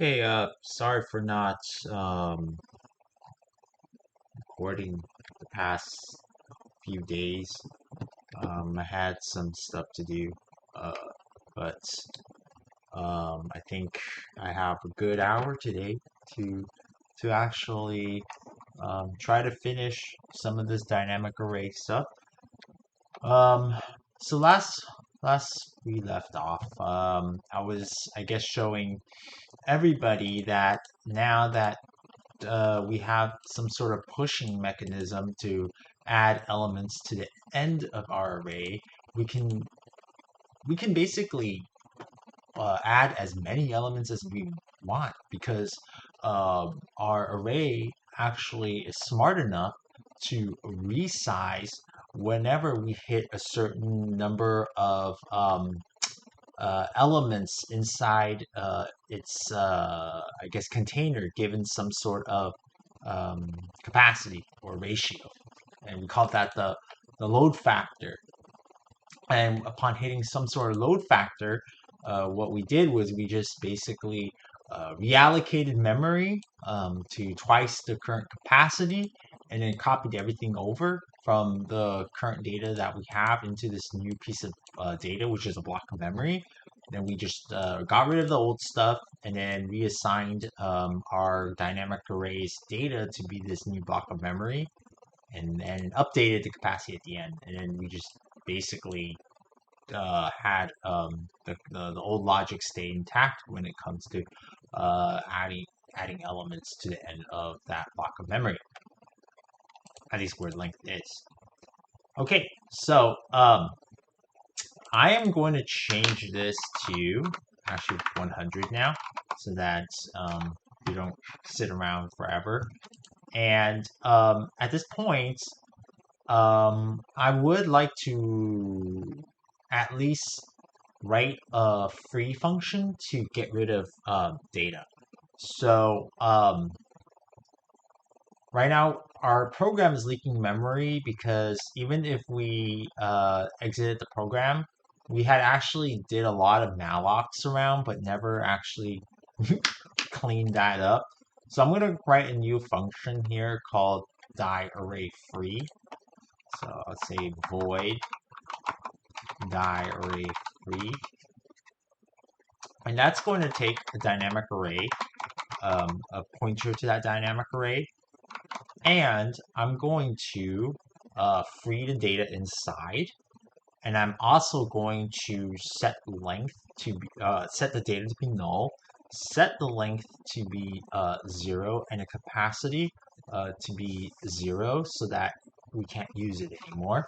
Okay, sorry for not um recording the past few days. I had some stuff to do, uh, but I think I have a good hour today to actually try to finish some of this dynamic array stuff. Um, so last we left off, I was I guess showing everybody that now that we have some sort of pushing mechanism to add elements to the end of our array, we can basically add as many elements as we want because our array actually is smart enough to resize whenever we hit a certain number of elements inside its, I guess, container, given some sort of um, capacity or ratio. And we call that the load factor. And upon hitting some sort of load factor, what we did was we just basically reallocated memory to twice the current capacity and then copied everything over from the current data that we have into this new piece of data, which is a block of memory. Then we just got rid of the old stuff and then reassigned our dynamic arrays data to be this new block of memory and then updated the capacity at the end. And then we just basically had the old logic stay intact when it comes to adding elements to the end of that block of memory, at least where length is. Okay, so I am going to change this to actually 100 now, so that we don't sit around forever. And at this point, I would like to at least write a free function to get rid of data. So right now, our program is leaking memory because even if we exited the program, we had actually did a lot of mallocs around, but never actually cleaned that up. So I'm going to write a new function here called die array free. So I'll say void die array free. And that's going to take a dynamic array, a pointer to that dynamic array, and I'm going to free the data inside, and I'm also going to set length to be, set the data to be null, set the length to be 0, and a capacity to be 0, so that we can't use it anymore.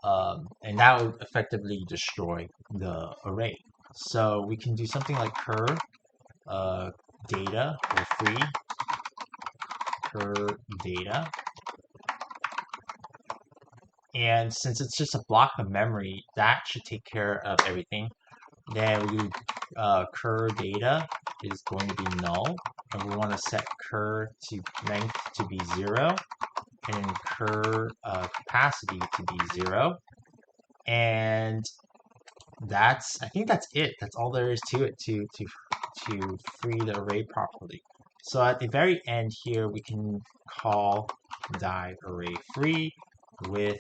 And that would effectively destroy the array. So we can do something like cur data or free cur data. And since it's just a block of memory, that should take care of everything. Then we cur data is going to be null, and we want to set cur to length to be 0, and then cur capacity to be 0. And I think that's it. That's all there is to it to free the array properly. So at the very end here, we can call die array free with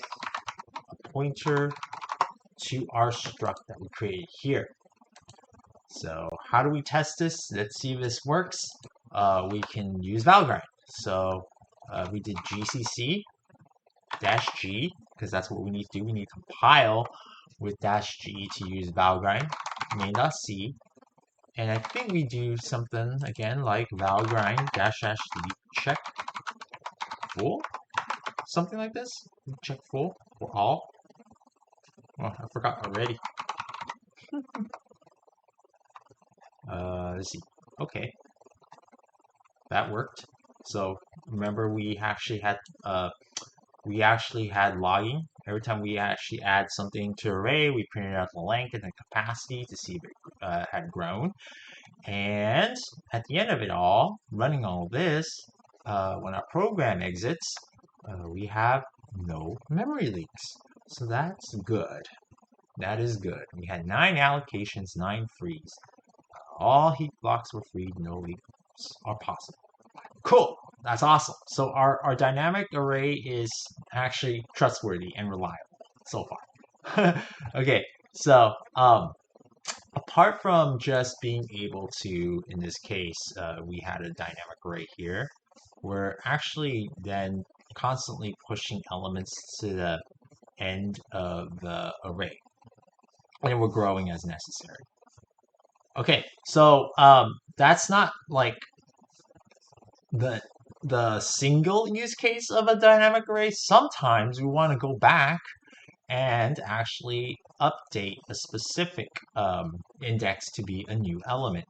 a pointer to our struct that we created here. So how do we test this? Let's see if this works. We can use Valgrind. So we did GCC -G because that's what we need to do. We need to compile with -G to use Valgrind main.c. And I think we do something again like Valgrind --leak check full, something like this. Check full for all. Oh, I forgot already. Let's see. Okay, that worked. So remember, we actually had logging. Every time we actually add something to array, we printed out the length and the capacity to see if it had grown. And at the end of it all, running all this, when our program exits, we have no memory leaks. So that's good. That is good. We had 9 allocations, 9 frees. all heap blocks were freed, no leaps are possible. Cool. That's awesome. So our dynamic array is actually trustworthy and reliable so far. Okay, so apart from just being able to, in this case, we had a dynamic array here, we're actually then constantly pushing elements to the end of the array, and we're growing as necessary. Okay, so that's not like the single use case of a dynamic array. Sometimes we want to go back and actually update a specific index to be a new element.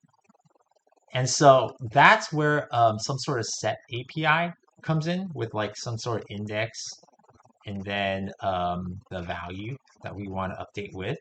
And so that's where some sort of set API comes in with like some sort of index and then the value that we want to update with.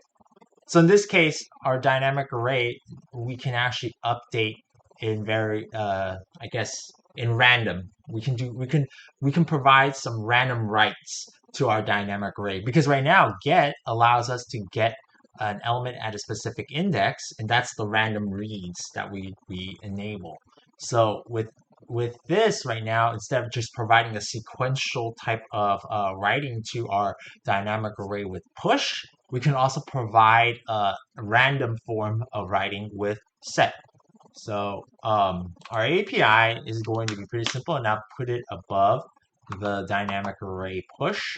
So in this case, our dynamic array, we can actually update in very, I guess, in random. We can provide some random writes to our dynamic array because right now get allows us to get an element at a specific index, and that's the random reads that we enable. So with this right now, instead of just providing a sequential type of writing to our dynamic array with push, we can also provide a random form of writing with set. So our API is going to be pretty simple, and I'll put it above the dynamic array push.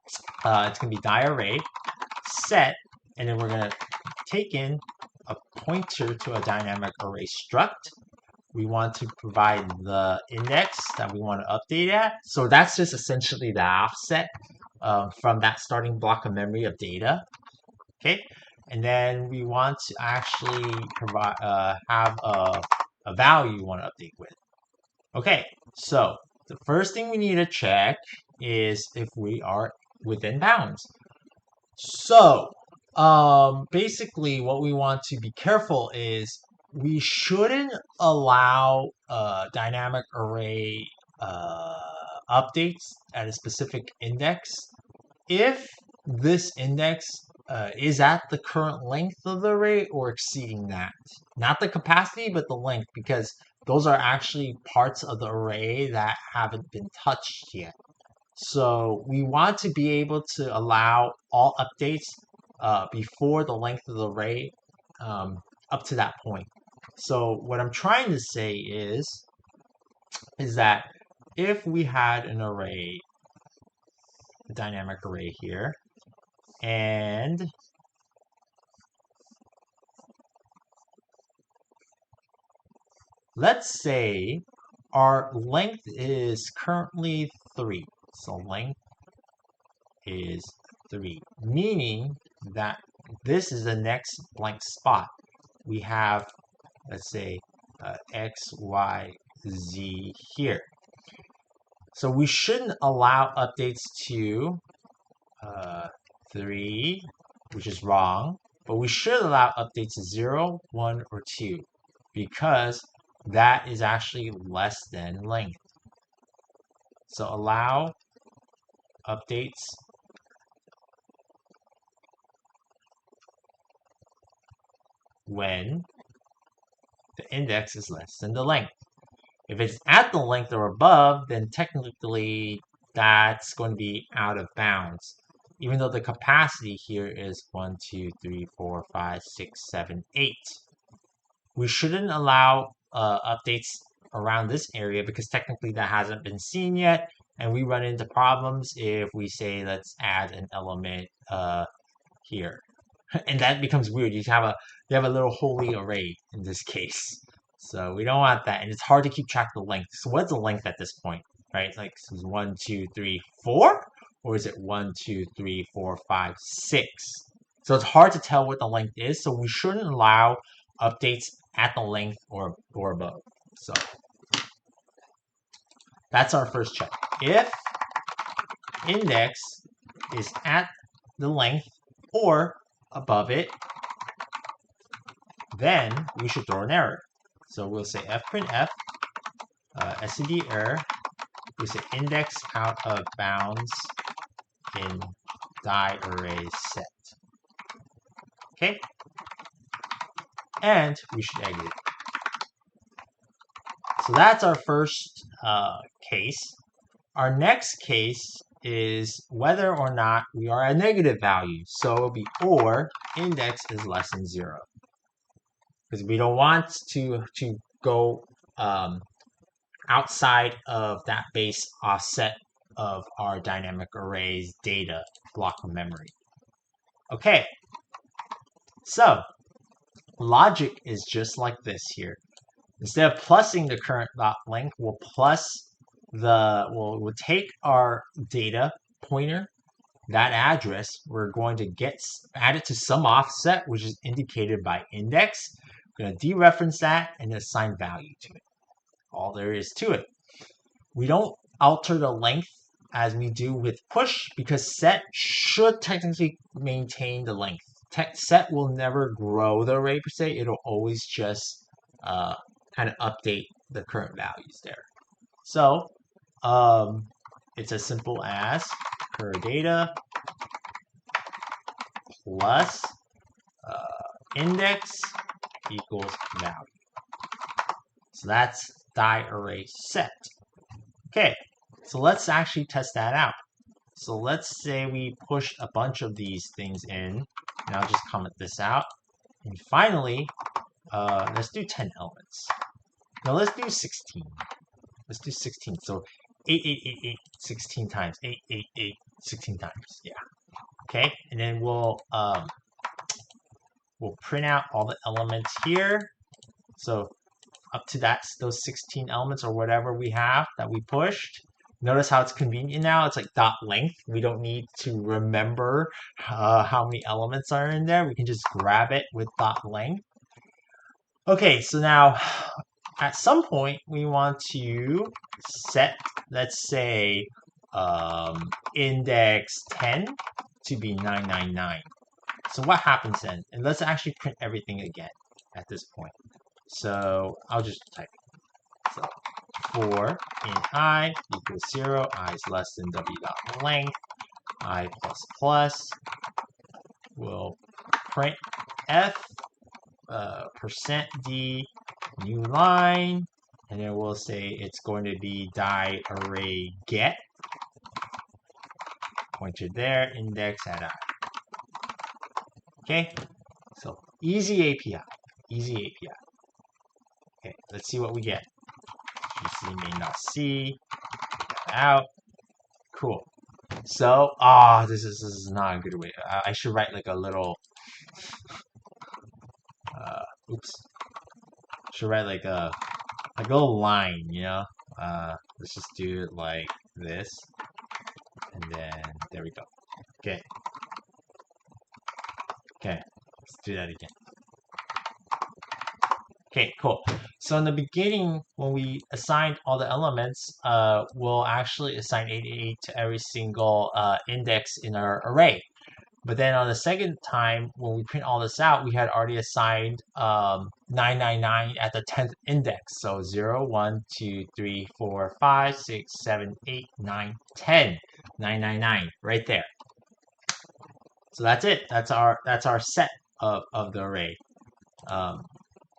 It's going to be die_array set, and then we're going to take in a pointer to a dynamic array struct. We want to provide the index that we want to update at. So that's just essentially the offset from that starting block of memory of data. Okay, and then we want to actually provide have a value you want to update with. Okay, so the first thing we need to check is if we are within bounds. So basically what we want to be careful is we shouldn't allow dynamic array updates at a specific index if this index is at the current length of the array or exceeding that. Not the capacity, but the length, because those are actually parts of the array that haven't been touched yet. So we want to be able to allow all updates before the length of the array up to that point. So what I'm trying to say is that if we had an array, a dynamic array here, and let's say our length is currently 3. So length is 3, meaning that this is the next blank spot. We have, let's say, X, Y, Z here. So we shouldn't allow updates to 3, which is wrong, but we should allow updates to 0, 1, or 2, because that is actually less than length. So allow updates when the index is less than the length. If it's at the length or above, then technically that's going to be out of bounds, even though the capacity here is 1, 2, 3, 4, 5, 6, 7, 8. We shouldn't allow updates around this area because technically that hasn't been seen yet, and we run into problems if we say let's add an element here. And that becomes weird. You have a little holy array in this case. So we don't want that. And it's hard to keep track of the length. So what's the length at this point? Right? Like so 1, 2, 3, 4? Or is it 1, 2, 3, 4, 5, 6? So it's hard to tell what the length is. So we shouldn't allow updates at the length or above. So that's our first check. If index is at the length or above it, then we should throw an error. So we'll say fprintf std error. We say index out of bounds in die array set. Okay. and we should exit. So that's our first case. Our next case is whether or not we are at negative value. So it'll be or index is less than 0. Because we don't want to go outside of that base offset of our dynamic array's data block of memory. Okay, so logic is just like this here. Instead of plussing the current dot length, we'll take our data pointer, that address, we're going to add it to some offset, which is indicated by index. We're going to dereference that and assign value to it. All there is to it. We don't alter the length as we do with push because set should technically maintain the length. Set will never grow the array per se. It'll always just kind of update the current values there. So it's as simple as per data plus index equals value. So that's die array set. Okay, so let's actually test that out. So let's say we push a bunch of these things in, and I'll just comment this out. And finally, let's do 10 elements. No, let's do 16. Let's do 16. So 8, 8, 8, 8, 16 times. 8, 8, 8, 16 times. Yeah. Okay, and then we'll print out all the elements here. So up to those 16 elements or whatever we have that we pushed. Notice how it's convenient now. It's like dot length. We don't need to remember how many elements are in there. We can just grab it with dot length. Okay, so now at some point we want to set, let's say, index 10 to be 999. So what happens then? And let's actually print everything again at this point. So I'll just type it. So for in I equals 0, I is less than w dot length, I plus plus will print f %d new line, and then we'll say it's going to be die array get pointer there, index at I. Okay, so easy API, easy API. Okay, let's see what we get. GC main.c, out. Cool. So, this is not a good way. I should write like a little, oops. Should write like a little line, you know? Let's just do it like this. And then, there we go. Okay. Okay, let's do that again. Okay, cool. So in the beginning, when we assigned all the elements, we'll actually assign 888 to every single index in our array. But then on the second time, when we print all this out, we had already assigned 999 at the 10th index. So 0, 1, 2, 3, 4, 5, 6, 7, 8, 9, 10. 999 right there. So that's it. That's our set of the array.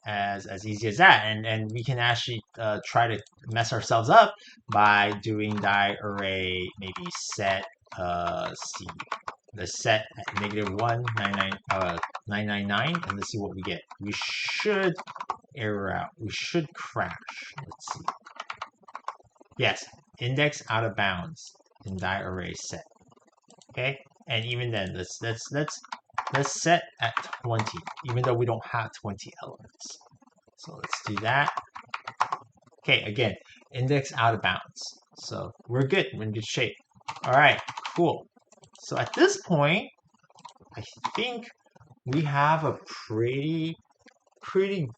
As easy as that, and we can actually try to mess ourselves up by doing die array maybe set C, the set at -1 999, and let's see what we get. We should error out. We should crash. Let's see. Yes, index out of bounds in die array set. Okay, and even then, let's set at 20, even though we don't have 20 elements. So let's do that. Okay, again, index out of bounds. So we're good. We're in good shape. All right, cool. So at this point, I think we have a pretty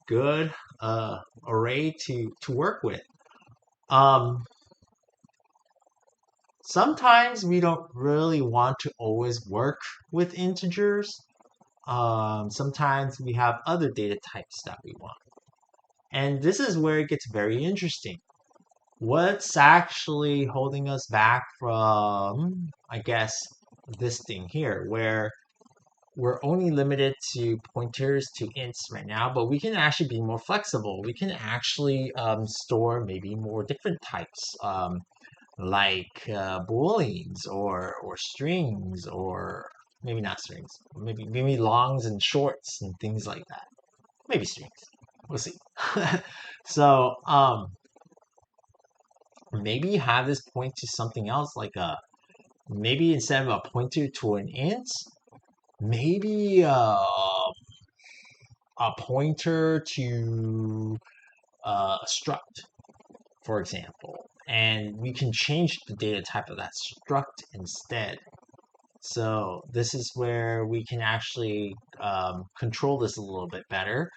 good array to work with. Sometimes we don't really want to always work with integers. Sometimes we have other data types that we want. And this is where it gets very interesting. What's actually holding us back from, I guess, this thing here, where we're only limited to pointers to ints right now, but we can actually be more flexible. We can actually store maybe more different types, like booleans or strings, or maybe not strings, maybe longs and shorts and things like that. Maybe strings. We'll see. So maybe have this point to something else, like maybe instead of a pointer to an int, maybe a pointer to a struct, for example, and we can change the data type of that struct instead. So this is where we can actually control this a little bit better.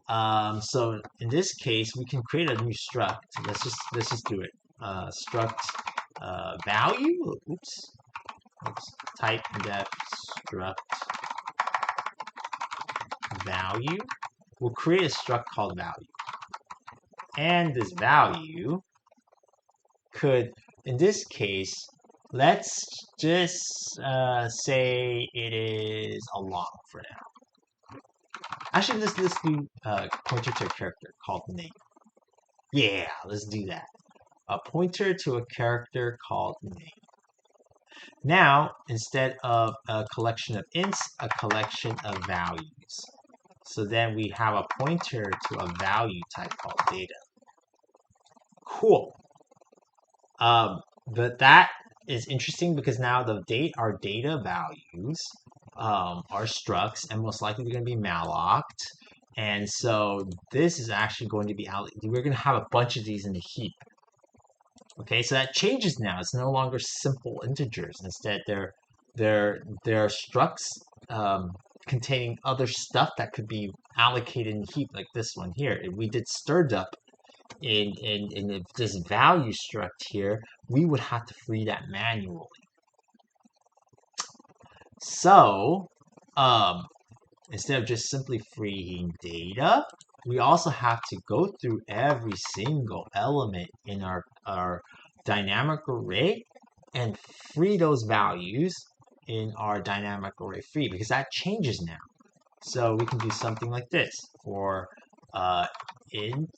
So in this case, we can create a new struct. Let's just do it. Struct value. Oops. Type def struct value. We'll create a struct called value, and this value could, in this case, let's just say it is a long for now. Actually, let's do pointer to a character called name. Yeah, let's do that. A pointer to a character called name. Now, instead of a collection of ints, a collection of values. So then we have a pointer to a value type called data. Cool. But that is interesting because now our data values are structs, and most likely they're going to be mallocked. And so this is actually going to be we're going to have a bunch of these in a heap. Okay, so that changes now. It's no longer simple integers. Instead, they're structs containing other stuff that could be allocated in a heap, like this one here. If we did stirred up in this value struct here, we would have to free that manually. So instead of just simply freeing data, we also have to go through every single element in our dynamic array and free those values in our dynamic array free, because that changes now. So we can do something like this for int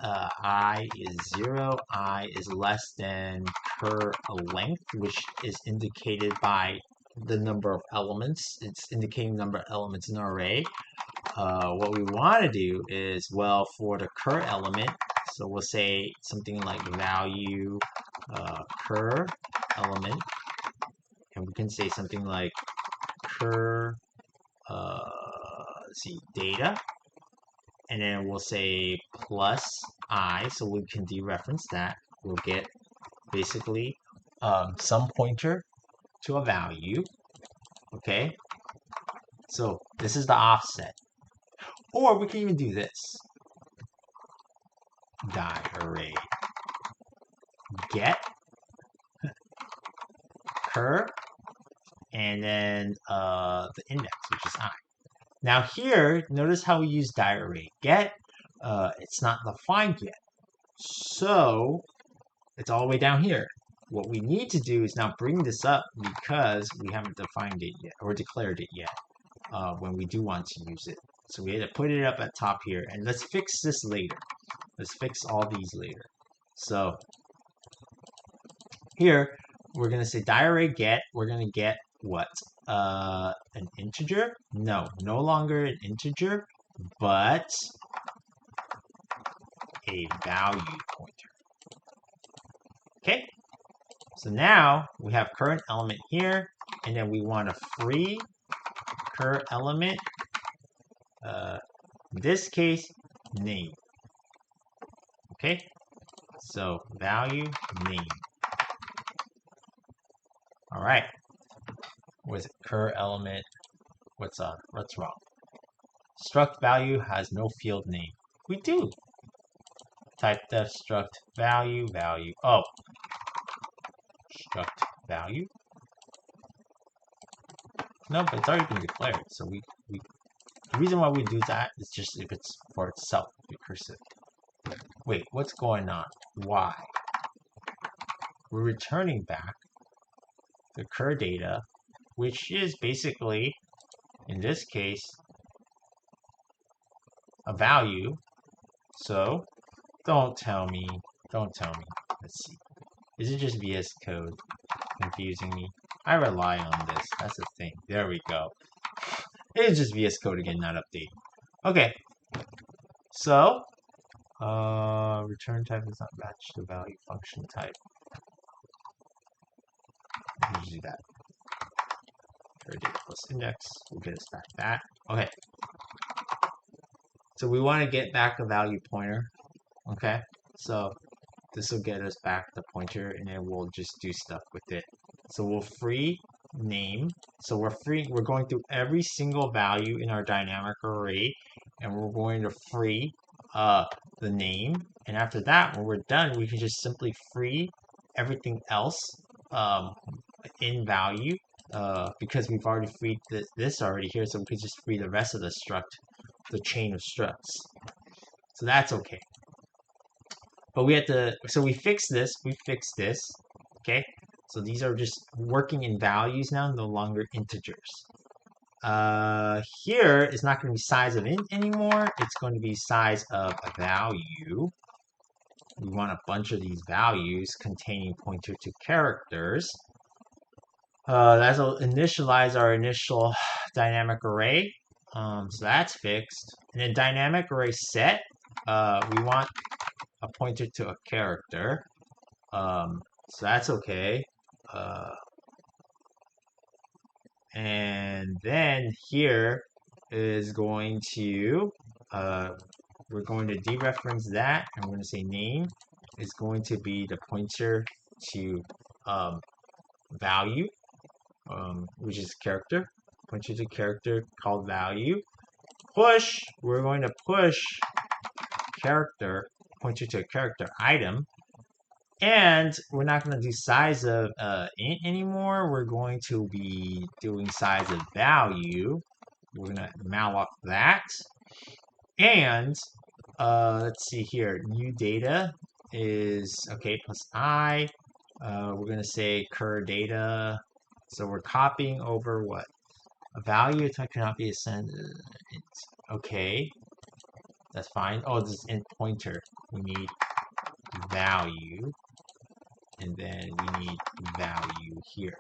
I is 0, I is less than cur length, which is indicated by the number of elements. It's indicating the number of elements in our array. What we want to do is, well, for the cur element, so we'll say something like value cur element, and we can say something like cur let's see, data, and then we'll say plus I, so we can dereference that. We'll get basically some pointer to a value. Okay, so this is the offset. Or we can even do this. Die-array get cur, and then the index, which is I. Now here, notice how we use die-array get. It's not defined yet. So it's all the way down here. What we need to do is now bring this up because we haven't defined it yet or declared it yet when we do want to use it. So we had to put it up at top here, and let's fix this later. Let's fix all these later. So here we're going to say die-array get. We're going to get what? An integer? No, no longer an integer, but a value pointer. Okay, so now we have current element here, and then we want to free cur element, in this case, name. Okay, so value name. All right, was it cur element? What's wrong? Struct value has no field name. We do. Type def struct value. Oh, struct value. No, but it's already been declared. So the reason why we do that is just if it's for itself, recursive. Wait, what's going on? Why? We're returning back the cur data, which is basically in this case, a value. So don't tell me. Let's see. Is it just VS Code confusing me? I rely on this. That's the thing. There we go. It's just VS Code again, not updating. Okay. So, return type does not match the value function type. Let's do that. Data plus index will get us back that. Okay. So we want to get back a value pointer. Okay. So this will get us back the pointer, and then we'll just do stuff with it. So we'll free name. So we're going through every single value in our dynamic array, and we're going to free the name. And after that, when we're done, we can just simply free everything else in value because we've already freed this already here, so we could just free the rest of the struct, the chain of structs. So that's okay. But we have to, so we fixed this, okay? So these are just working in values now, no longer integers. Here is not going to be size of int anymore. It's going to be size of a value. We want a bunch of these values containing pointer to characters. That'll initialize our initial dynamic array. So that's fixed. And then dynamic array set, we want a pointer to a character. So that's okay. And then here is going to, we're going to dereference that, and we're going to say name is going to be the pointer to value, which is character, pointer to character called value. Push, we're going to push character, pointer to a character item. And we're not going to do size of int anymore. We're going to be doing size of value. We're going to malloc that. And let's see here. New data is, okay, plus I. We're going to say cur data. So we're copying over what? A value type cannot be assigned. Okay. That's fine. Oh, this is int pointer. We need value. And then we need value here.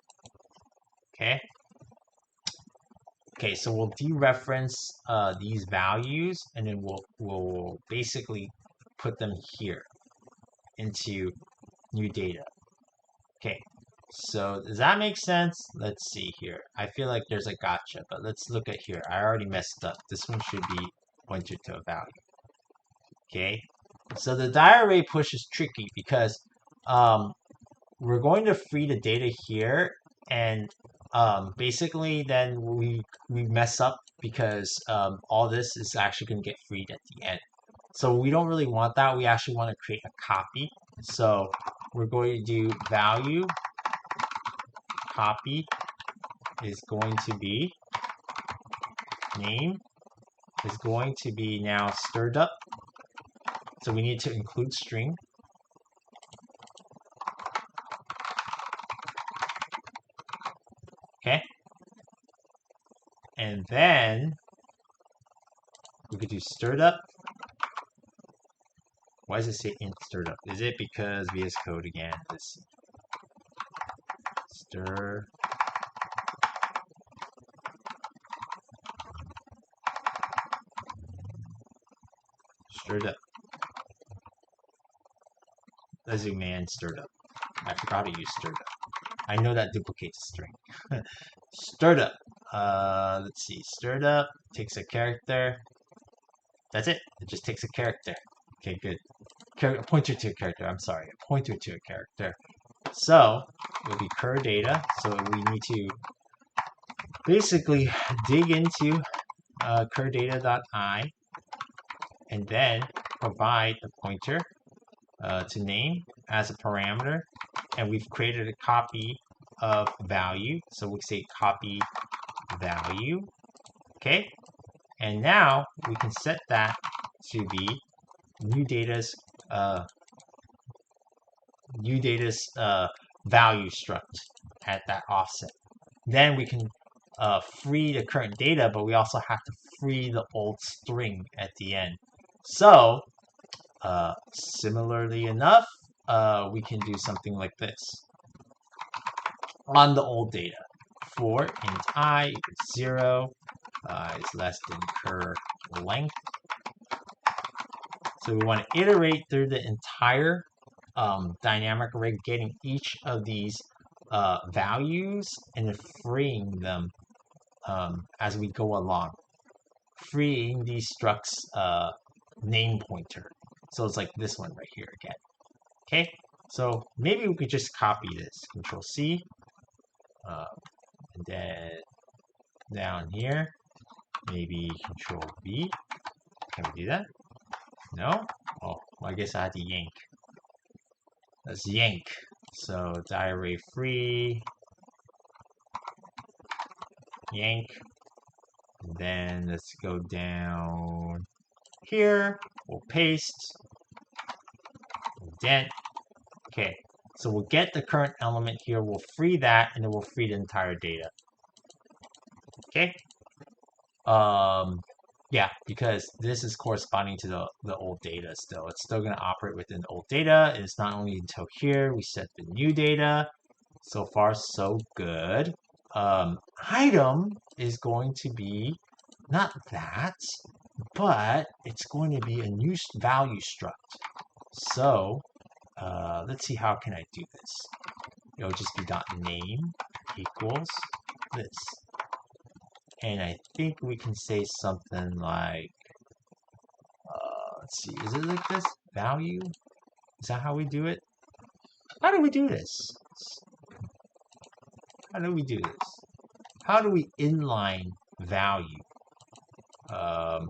Okay. Okay, so we'll dereference these values, and then we'll basically put them here into new data. Okay. So does that make sense? Let's see here. I feel like there's a gotcha, but let's look at here. I already messed up. This one should be pointed to a value. Okay. So the die array push is tricky because we're going to free the data here, and basically then we mess up because all this is actually going to get freed at the end. So we don't really want that. We actually want to create a copy. So we're going to do value copy is going to be name is going to be now stirred up. So we need to include string. Okay. And then we could do stirred up. Why does it say int stirred up? Is it because VS Code again? Let's see. Stirred up. Let's do man stirred up. I forgot to use stirred up. I know that duplicates a string. Stirred up. Let's see. Stirred up takes a character. That's it. It just takes a character. Okay, good. A pointer to a character. I'm sorry. A pointer to a character. So it'll be cur data. So we need to basically dig into cur data.I and then provide the pointer to name as a parameter. And we've created a copy of value. So we say copy value. Okay. And now we can set that to be new data's value struct at that offset. Then we can free the current data, but we also have to free the old string at the end. So, similarly enough, we can do something like this on the old data. For int I equals 0, is less than cur length. So we want to iterate through the entire dynamic array, getting each of these values and then freeing them as we go along. Freeing these structs name pointer. So it's like this one right here again. Okay, so maybe we could just copy this. Control C, and then down here, maybe Control V. Can we do that? No? Oh, well, I guess I had to yank. Let's yank. So die free, yank. And then let's go down here. We'll paste, indent. Okay, so we'll get the current element here. We'll free that, and then we'll free the entire data. Okay. Yeah, because this is corresponding to the old data still. It's still going to operate within the old data. It's not only until here we set the new data. So far, so good. Item is going to be not that, but it's going to be a new value struct. So let's see, how can I do this? It'll just be dot name equals this. And I think we can say something like, let's see, is it like this? Value? Is that how we do it? How do we do this? How do we do this? How do we inline value? How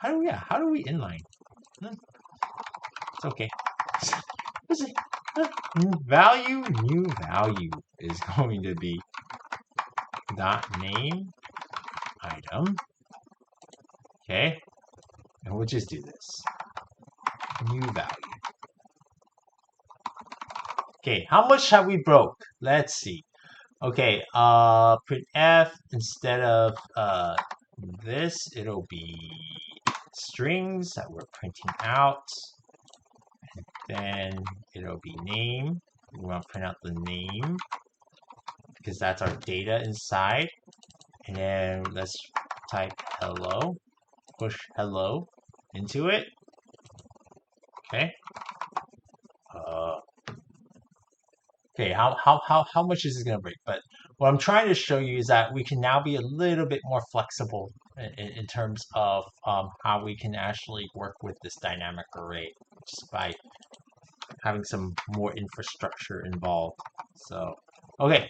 do we inline? It's okay. Value, new value is going to be dot name item. Okay, and we'll just do this. New value. Okay, how much have we broke? Let's see. Okay, print f, instead of this, it'll be strings that we're printing out. And then it'll be name. We want to print out the name because that's our data inside. And then let's type hello, push hello into it. Okay. Okay, how much is this going to break? But what I'm trying to show you is that we can now be a little bit more flexible in terms of how we can actually work with this dynamic array just by having some more infrastructure involved. So, okay,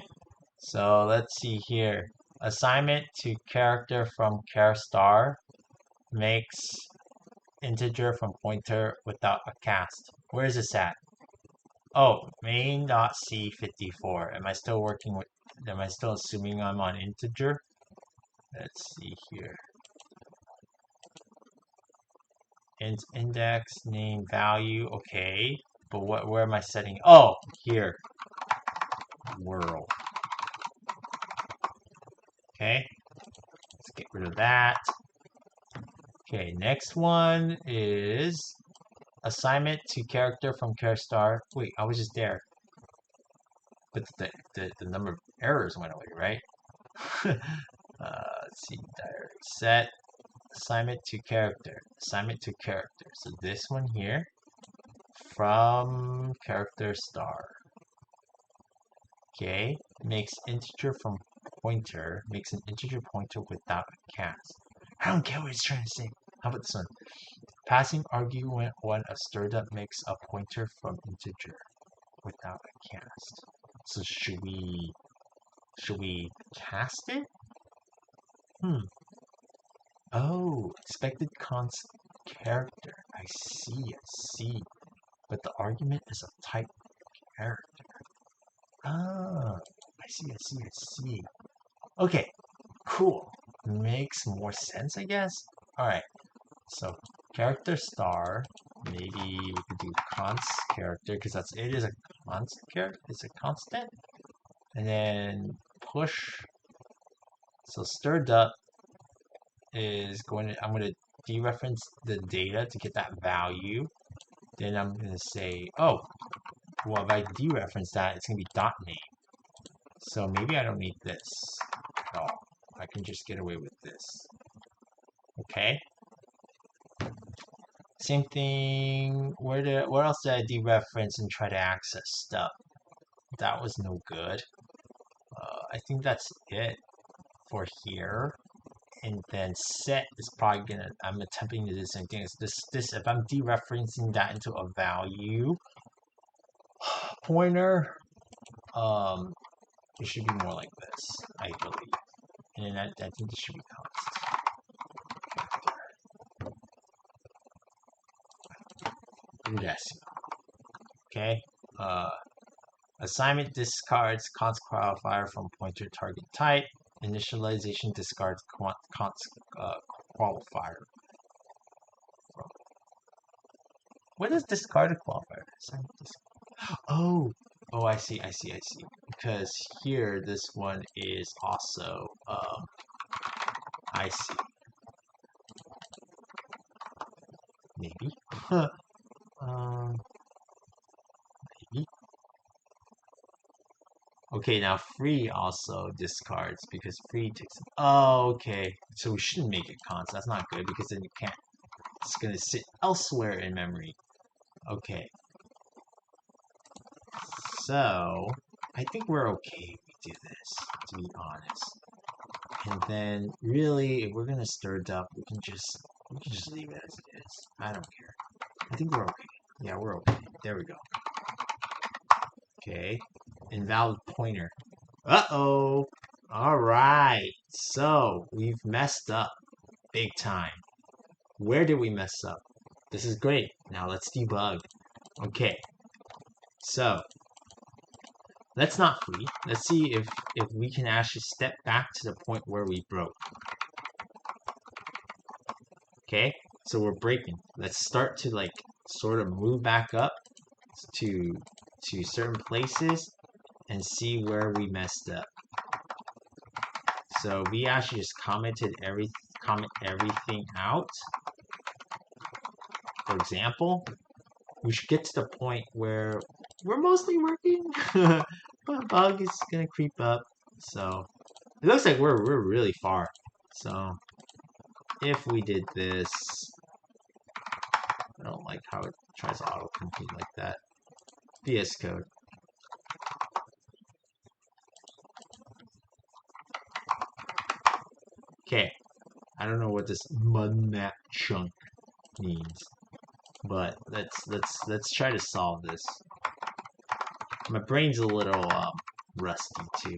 so let's see here. Assignment to character from char star makes integer from pointer without a cast. Where is this at? Oh, main.c54. Am I still working with, am I still assuming I'm on integer? Let's see here. Int index, name, value, okay. But where am I setting? Oh, here. World. Okay. Let's get rid of that. Okay, next one is assignment to character from char star. Wait, I was just there. But the number of errors went away, right? Let's see, diary set. Assignment to character. Assignment to character. So this one here. From character star. Okay. Makes integer from pointer. Makes an integer pointer without a cast. I don't get what it's trying to say. How about this one? Passing argument when a stirred up makes a pointer from integer without a cast. So should we cast it? Oh, expected const character. I see. But the argument is a type character. Ah, I see. Okay, cool. Makes more sense, I guess. Alright, so character star, maybe we could do const character, because it is a const character, it's a constant. And then push. So stirred up is I'm going to dereference the data to get that value. Then I'm going to say, oh, well, if I dereference that, it's going to be dot name. So maybe I don't need this at all. I can just get away with this. Okay. Same thing. Where else did I dereference and try to access stuff? That was no good. I think that's it for here. And then set is probably gonna. I'm attempting to do the same thing. Is this if I'm dereferencing that into a value pointer, it should be more like this, I believe. And I think it should be constant. Yes. Okay. Assignment discards const qualifier from pointer target type. Initialization discards qualifier. What is discard a qualifier? Oh, I see. Because here, this one is also, I see. Maybe. Maybe. Okay, now free also discards because free takes. Oh, okay. So we shouldn't make it const. That's not good because then you can't. It's gonna sit elsewhere in memory. Okay. So I think we're okay if we do this, to be honest. And then really, if we're gonna stir it up, we can just leave it as it is. I don't care. I think we're okay. Yeah, we're okay. There we go. Okay. Invalid pointer. Uh-oh. All right. So we've messed up big time. Where did we mess up? This is great. Now let's debug. Okay. So let's not free. Let's see if we can actually step back to the point where we broke. Okay. So we're breaking. Let's start to like sort of move back up to certain places and see where we messed up. So we actually just comment everything out. For example, we should get to the point where we're mostly working, but a bug is gonna creep up. So it looks like we're really far. So if we did this, I don't like how it tries to auto-complete like that. VS Code. Okay, I don't know what this mud map chunk means, but let's try to solve this. My brain's a little rusty too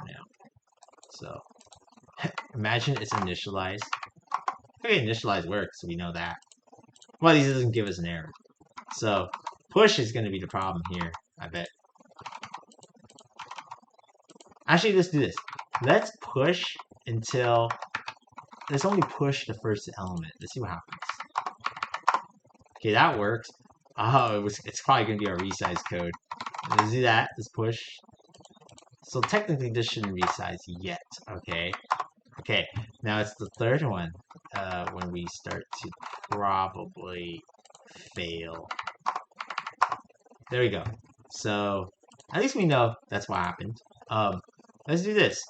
now, so imagine it's initialized. Okay, initialize works, so we know that. Well, this doesn't give us an error, so push is going to be the problem here, I bet. Actually, let's do this. Let's push until let's only push the first element. Let's see what happens. Okay, that works. Oh, it's probably gonna be our resize code. Let's do that. Let's push. So technically, this shouldn't resize yet. Okay. Okay. Now it's the third one. When we start to probably fail. There we go. So at least we know that's what happened. Let's do this.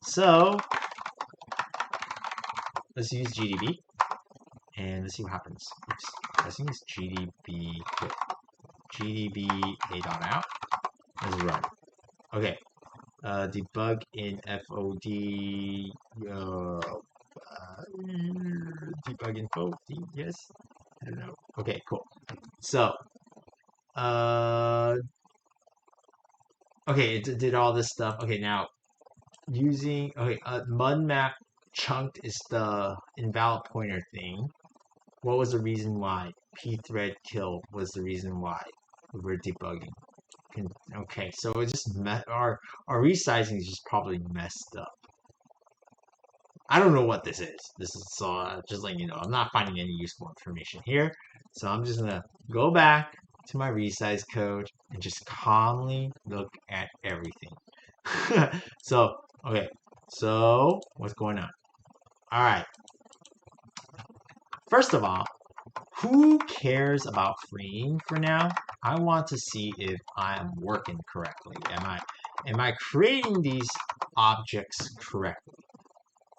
So let's use GDB and let's see what happens. Oops. I think it's GDB quit. GDB a.out. Let's run. Okay. Debug in FOD. Debug in FOD. Yes. I don't know. Okay. Cool. So. Okay. It did all this stuff. Okay. Now using mud map chunked is the invalid pointer thing. What was the reason why? pthread kill was the reason why we're debugging. Okay, so it just our resizing is just probably messed up. I don't know what this is. This is just like I'm not finding any useful information here. So I'm just gonna go back to my resize code and just calmly look at everything. So, okay. So, what's going on? All right. First of all, who cares about freeing for now? I want to see if I am working correctly. Am I creating these objects correctly?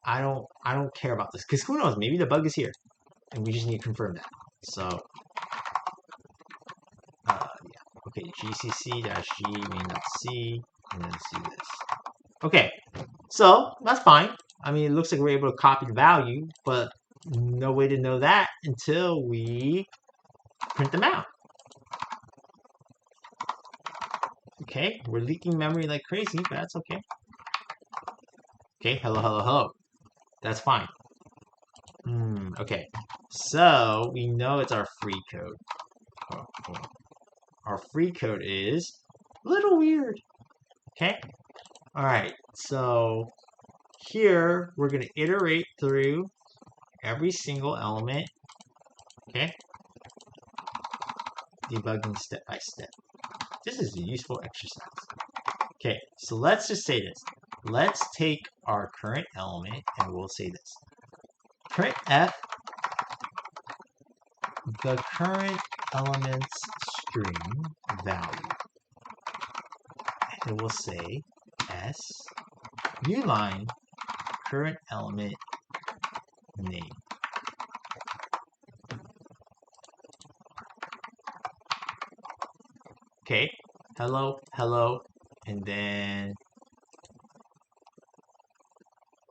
I don't care about this because who knows? Maybe the bug is here, and we just need to confirm that. So, yeah. Okay, gcc-g main.c, and then see this. Okay, so that's fine. I mean, it looks like we're able to copy the value, but no way to know that until we print them out. Okay, we're leaking memory like crazy, but that's okay. Okay, hello, hello, hello. That's fine. Okay. So we know it's our free code. Oh. Our free code is a little weird. Okay. All right. So here we're gonna iterate through every single element. Okay. Debugging step by step. This is a useful exercise. Okay. So let's just say this. Let's take our current element and we'll say this. Printf the current element's string value. And it will say s new line current element name. Okay, hello, hello, and then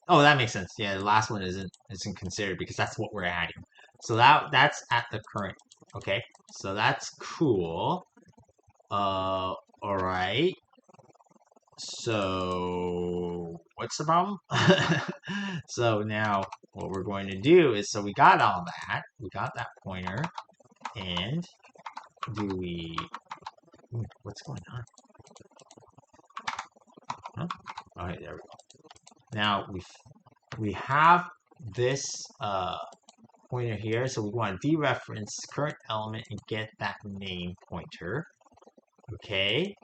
oh, that makes sense. Yeah, the last one isn't considered because that's what we're adding. So that's at the current. Okay, so that's cool. All right. So what's the problem? So now what we're going to do is, so we got all that. We got that pointer. And do we... what's going on? Huh? Okay, there we go. Now we have this pointer here. So we want to dereference current element and get that name pointer. Okay.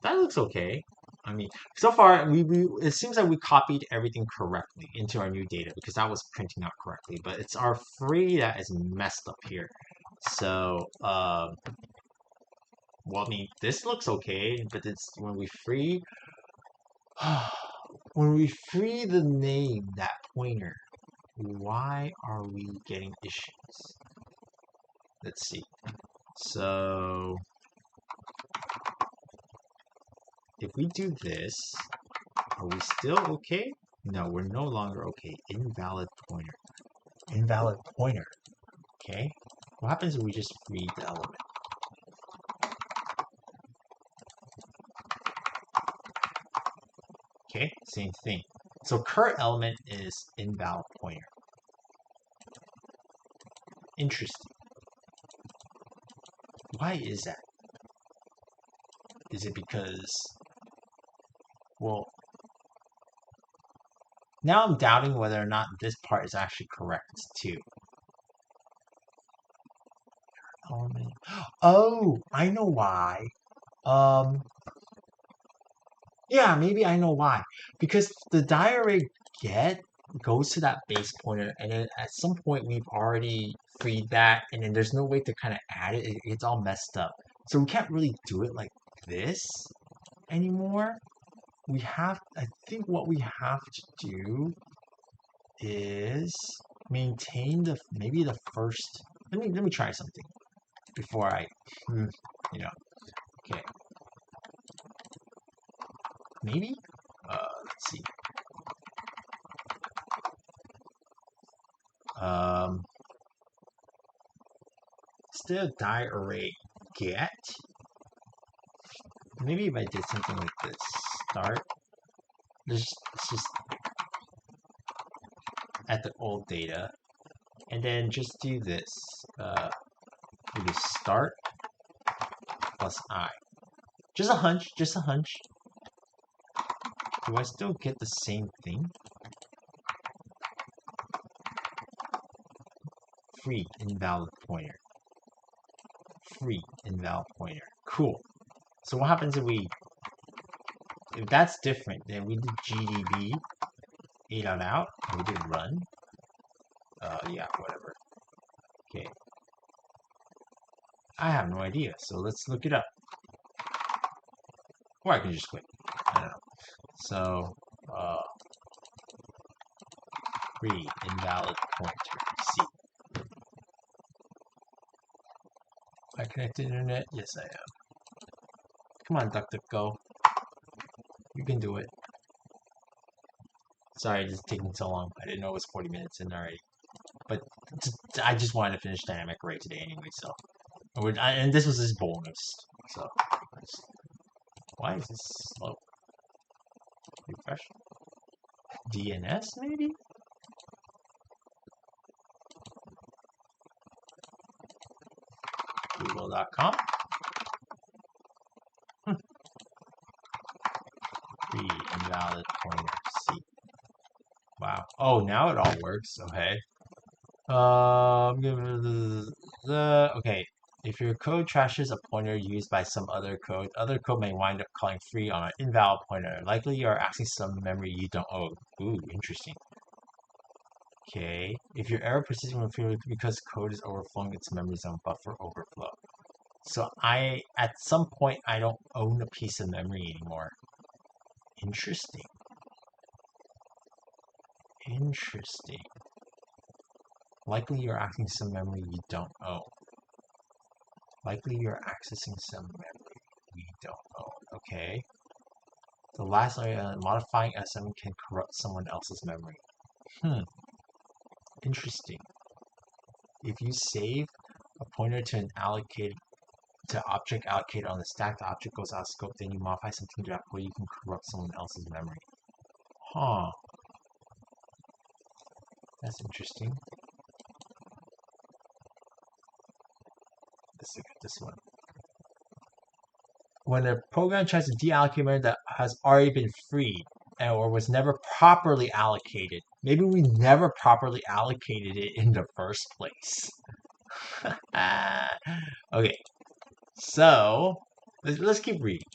That looks okay. I mean, so far it seems like we copied everything correctly into our new data because that was printing out correctly. But it's our free that is messed up here. So, well, I mean, this looks okay, but it's when we free the name, that pointer, why are we getting issues? Let's see. So if we do this, are we still okay? No, we're no longer okay. Invalid pointer. Invalid pointer. Okay. What happens if we just read the element? Okay, same thing. So current element is invalid pointer. Interesting. Why is that? Is it because, well, now I'm doubting whether or not this part is actually correct too. Element. Oh, I know why. Yeah, maybe I know why. Because the diarrhea get goes to that base pointer, and then at some point we've already freed that, and then there's no way to kind of add it. It's all messed up. So we can't really do it like this anymore. I think what we have to do is maintain maybe the first. Let me try something before I, you know, okay. Maybe, let's see. Instead of die array get, maybe if I did something like this, start, let's just at the old data, and then just do this, maybe start plus I. Just a hunch, just a hunch. Do I still get the same thing? Free invalid pointer. Free invalid pointer. Cool. So what happens if that's different, then we did GDB, ate out, and we did run. Yeah, whatever. Okay. I have no idea, so let's look it up. Or I can just quit. I don't know. So, free invalid pointer. C. Am I connected to the internet? Yes, I am. Come on, DuckDuckGo. You can do it. Sorry, it's taking so long. I didn't know it was 40 minutes in already. But I just wanted to finish Dynamic Array today anyway, so. And this was his bonus. So, why is this slow? Refresh. DNS, maybe? Google.com. Free invalid pointer C. Wow. Oh, now it all works. Okay. Okay. If your code trashes a pointer used by some other code may wind up calling free on an invalid pointer. Likely you are accessing some memory you don't own. Ooh, interesting. Okay. If your error persists because code is overflowing its memory zone, buffer overflow. So at some point, I don't own a piece of memory anymore. Interesting. Interesting. Likely you're accessing some memory you don't own. Likely you're accessing some memory we don't own. Okay. The last area, modifying SM can corrupt someone else's memory. Interesting. If you save a pointer to an object allocated on the stack, the object goes out of scope, then you modify something to that way you can corrupt someone else's memory. Huh. That's interesting. Let's look at this one. When a program tries to deallocate memory that has already been freed or was never properly allocated, maybe we never properly allocated it in the first place. Okay, so let's keep reading.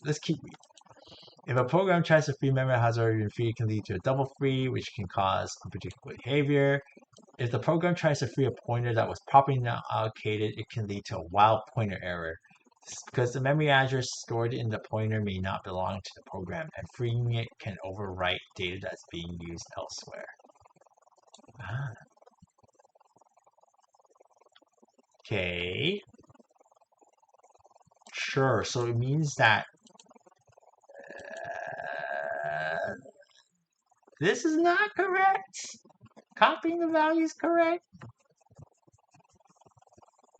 If a program tries to free memory that has already been freed, it can lead to a double free, which can cause unpredictable behavior. If the program tries to free a pointer that was properly not allocated, it can lead to a wild pointer error. Because the memory address stored in the pointer may not belong to the program, and freeing it can overwrite data that's being used elsewhere. Okay. Sure, so it means that this is not correct. Copying the value is correct.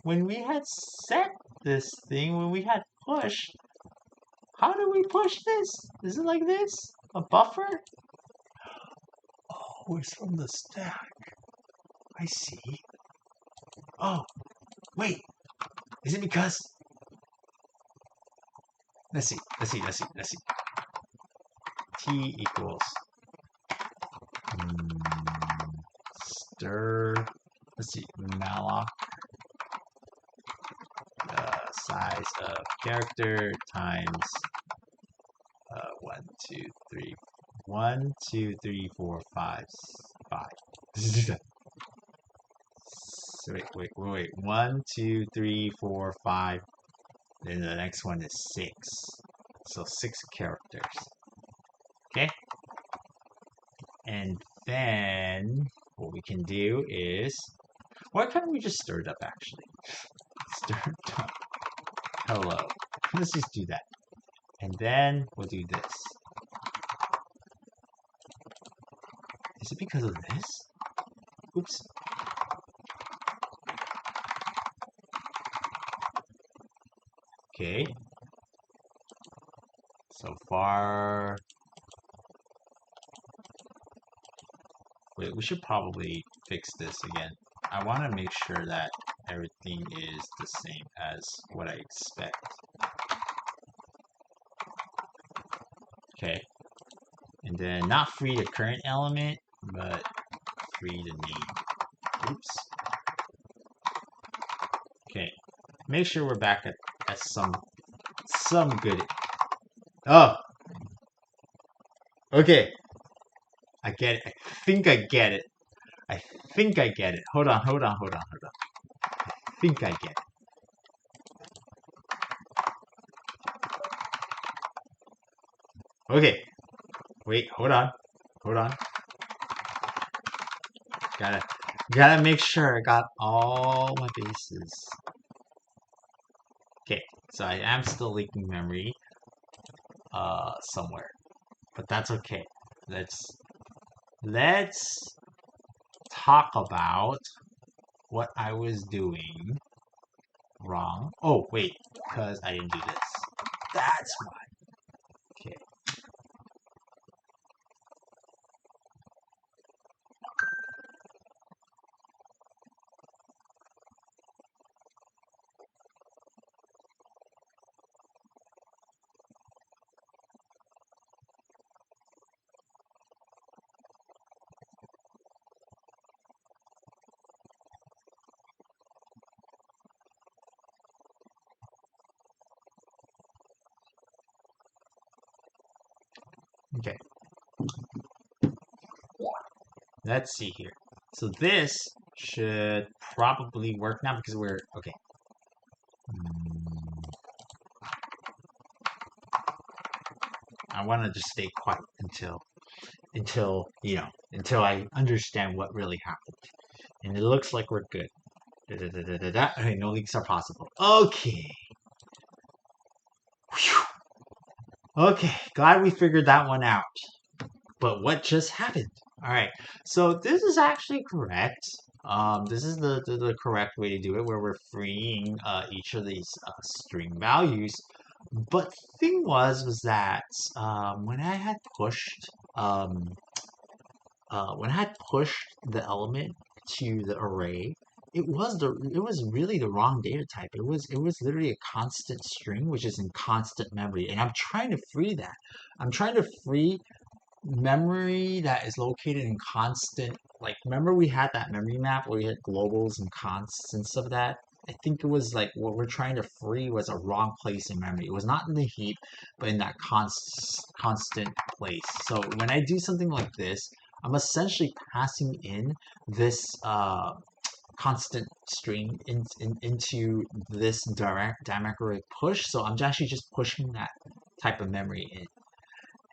When we had set this thing, when we had push, how do we push this? Is it like this? A buffer? Oh, it's from the stack. I see. Oh, wait. Is it because... Let's see. T equals... stir... Let's see. malloc... size of character times... 1, 2, 3, 4, 5. So wait. 1, 2, 3, 4, 5. Then the next one is 6. So 6 characters. Okay? And then what we can do is... Why can't we just stir it up, actually? Stir it up. Hello. Let's just do that. And then we'll do this. Is it because of this? Oops. Okay. So far... Wait, we should probably fix this again. I want to make sure that everything is the same as what I expect. Okay. And then not free the current element, but free the name. Oops. Okay. Make sure we're back at some good Oh, okay. I get it. I think I get it. I think I get it. Hold on, hold on, hold on, hold on. I think I get it. Okay. Wait, hold on. Hold on. Gotta gotta make sure I got all my bases. Okay, so I am still leaking memory somewhere. But that's okay. Let's talk about what I was doing wrong. Oh, wait, because I didn't do this. That's why. Okay. Okay. Let's see here. So this should probably work now because we're okay. I want to just stay quiet until until I understand what really happened. And it looks like we're good. Da, da, da, da, da, da. Okay, no leaks are possible. Okay. Whew. Okay, glad we figured that one out. But what just happened? All right, so this is actually correct. This is the correct way to do it, where we're freeing each of these string values. But thing was that when I had pushed the element to the array, it was really the wrong data type. It was literally a constant string, which is in constant memory, and I'm trying to free that. I'm trying to free memory that is located in constant. Like, remember we had that memory map where we had globals and constants of that. I think it was like what we're trying to free was a wrong place in memory. It was not in the heap, but in that constant place. So when I do something like this, I'm essentially passing in this constant string into this direct dynamic array push. So I'm actually just pushing that type of memory in.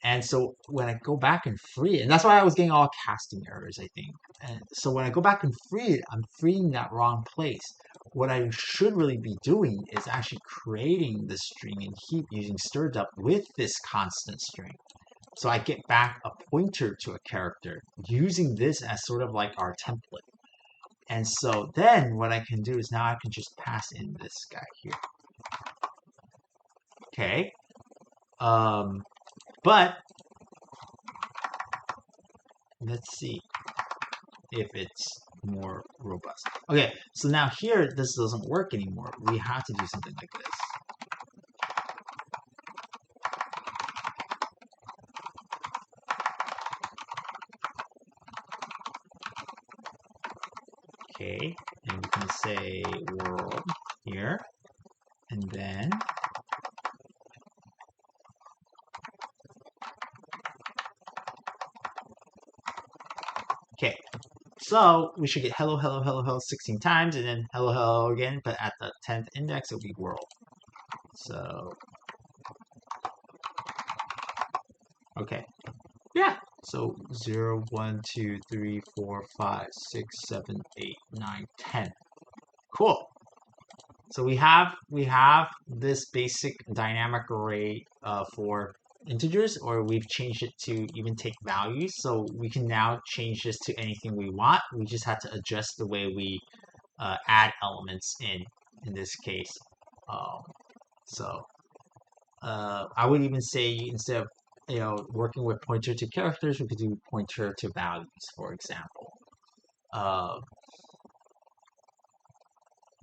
And so when I go back and free it, and that's why I was getting all casting errors, I think. And so when I go back and free it, I'm freeing that wrong place. What I should really be doing is actually creating the string in heap using stirred up with this constant string. So I get back a pointer to a character using this as sort of like our template. And so then what I can do is now I can just pass in this guy here. Okay. But let's see if it's more robust. Okay, so now here this doesn't work anymore. We have to do something like this. Okay, and we can say world here, and then okay. So we should get hello, hello, hello, hello 16 times, and then hello, hello again, but at the 10th index it'll be world. So okay. Yeah. So 0, 1, 2, 3, 4, 5, 6, 7, 8, 9, 10. Cool. So we have this basic dynamic array for integers, or we've changed it to even take values. So we can now change this to anything we want. We just have to adjust the way we add elements in this case. Um, so I would even say instead of working with pointer to characters, we could do pointer to values, for example.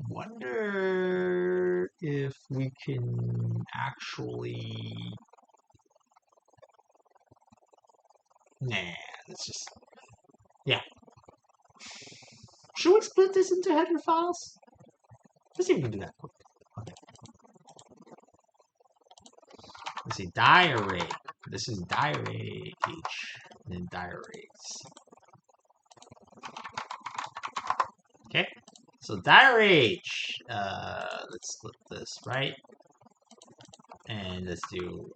Wonder if we can actually. Nah, let's just. Yeah. Should we split this into header files? Let's see if we can do that quick. Okay. say die array. This is die array H, and then die arrays. Okay, so die array H. Let's flip this right, and let's do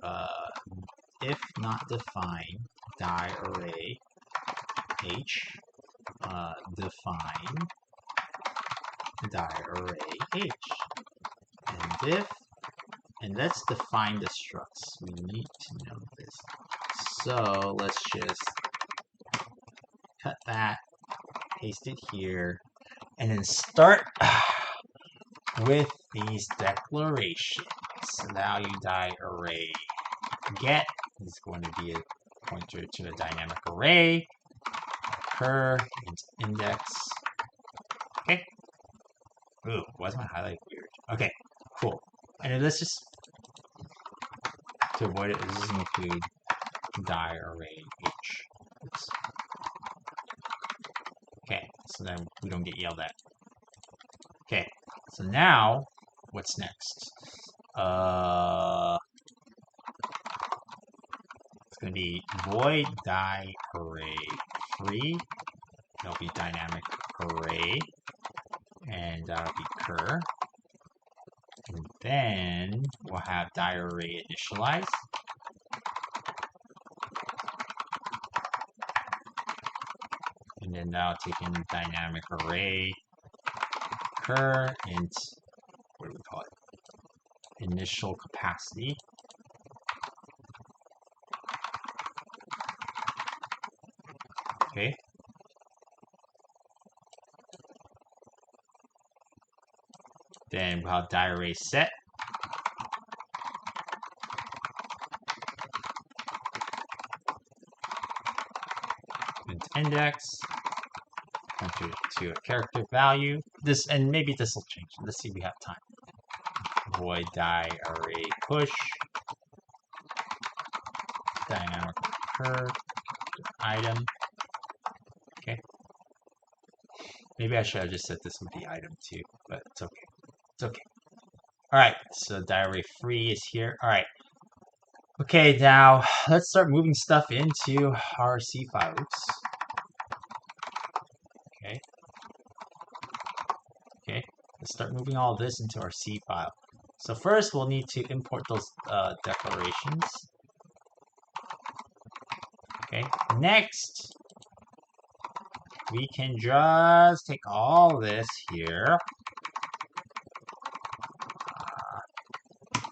if not define die array H. Define die array H, and if, and let's define the structs. We need to know this. So let's just cut that, paste it here, and then start with these declarations. Value die array get is going to be a pointer to a dynamic array. Cur index. Okay. Ooh, why is my highlight weird? Okay, cool. And then let's just, to avoid it, let's just include die array H. Oops. Okay, so then we don't get yelled at. Okay, so now what's next? It's gonna be void die array free. It'll be dynamic array, and that'll be cur. And then we'll have die array initialize. And then that'll take in dynamic array cur int, what do we call it? Initial capacity. Okay. Then we'll have die array set. Int index. Enter to a character value. This, and maybe this will change. Let's see if we have time. Void die array push. Dynamic cur item. Okay. Maybe I should have just set this with the item too, but it's okay. It's okay. Alright, so die array free is here. Alright. Okay, now let's start moving stuff into our C file. Oops. Okay. Okay, let's start moving all this into our C file. So first we'll need to import those declarations. Okay, next we can just take all this here,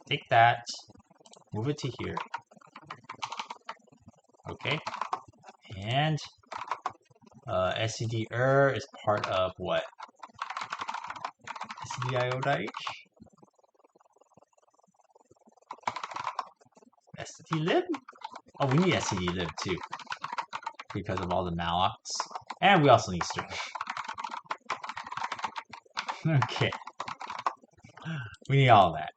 take that, move it to here. Okay, and std_er is part of what? stdio.h? stdlib? Oh, we need stdlib too, because of all the mallocs. And we also need string. Okay. We need all that.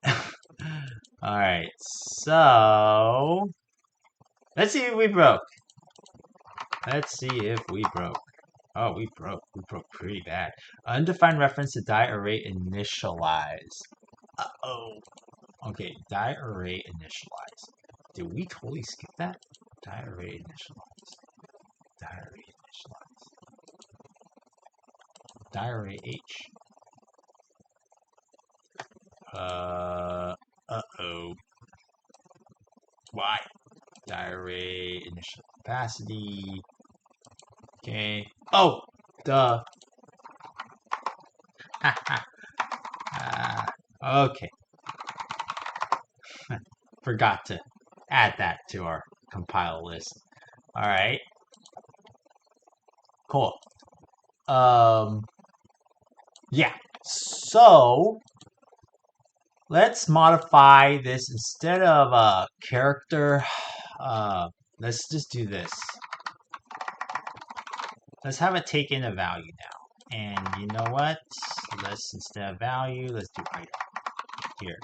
Alright, so let's see if we broke. Let's see if we broke. Oh, we broke. We broke pretty bad. Undefined reference to die array initialize. Uh-oh. Okay, die array initialize. Did we totally skip that? Die array initialize. Die array initialize. Die array H. Uh-oh. Why? Die array initial capacity. Okay. Oh, duh. Okay. Forgot to add that to our compile list. All right. Cool. Yeah. So let's modify this instead of a character. Let's just do this. Let's have it take in a value now. And you know what? Let's, instead of value, let's do item here.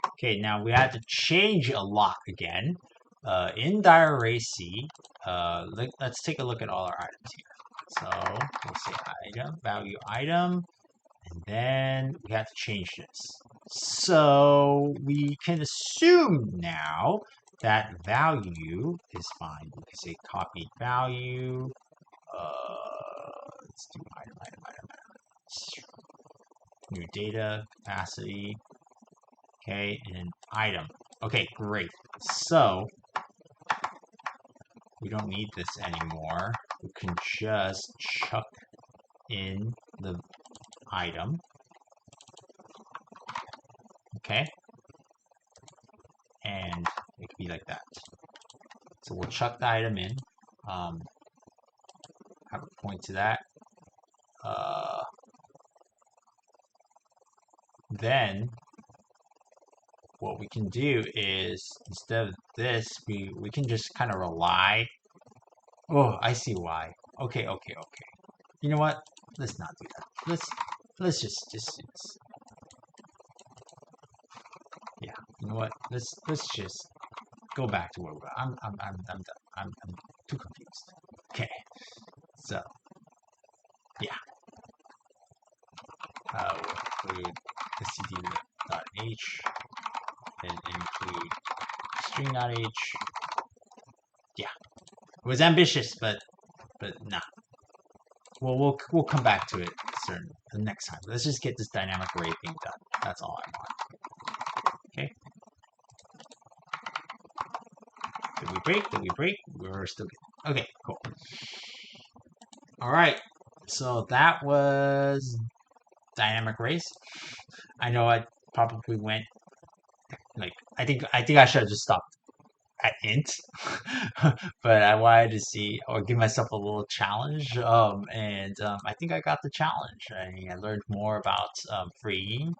Okay, now we have to change a lot again. In die array C, let's take a look at all our items here. So we'll say item, value item, and then we have to change this. So we can assume now that value is fine. We can say copied value. Let's do item. New data, capacity. Okay, and then item. Okay, great. So we don't need this anymore. We can just chuck in the item. Okay, and it could be like that. So we'll chuck the item in. Have a point to that. Then what we can do is instead of this, we can just kind of rely. Oh, I see why. Okay. You know what? Let's not do that. Let's just yeah. You know what? Let's just go back to where we were. I'm done. I'm too confused. Okay. So yeah. We'll include std.h and include string.h. Yeah. It was ambitious, but nah. Well, we'll come back to it the next time. Let's just get this dynamic array thing done. That's all I want. Okay. Did we break? Did we break? We're still good. Okay, cool. All right. So that was dynamic arrays. I know I probably went like I think I should have just stopped at int, but I wanted to see or give myself a little challenge. I think I got the challenge. I learned more about freeing,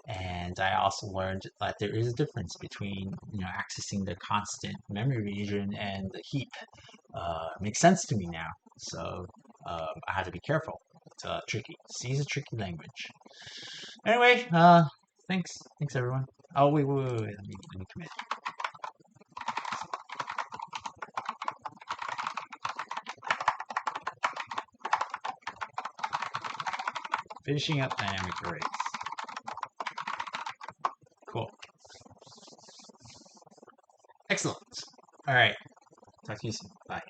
and I also learned that there is a difference between accessing the constant memory region and the heap. Makes sense to me now. So I had to be careful. It's tricky. C is a tricky language. Anyway, thanks everyone. Oh wait. Let me commit. Finishing up dynamic arrays. Cool. Excellent. All right. Talk to you soon. Bye.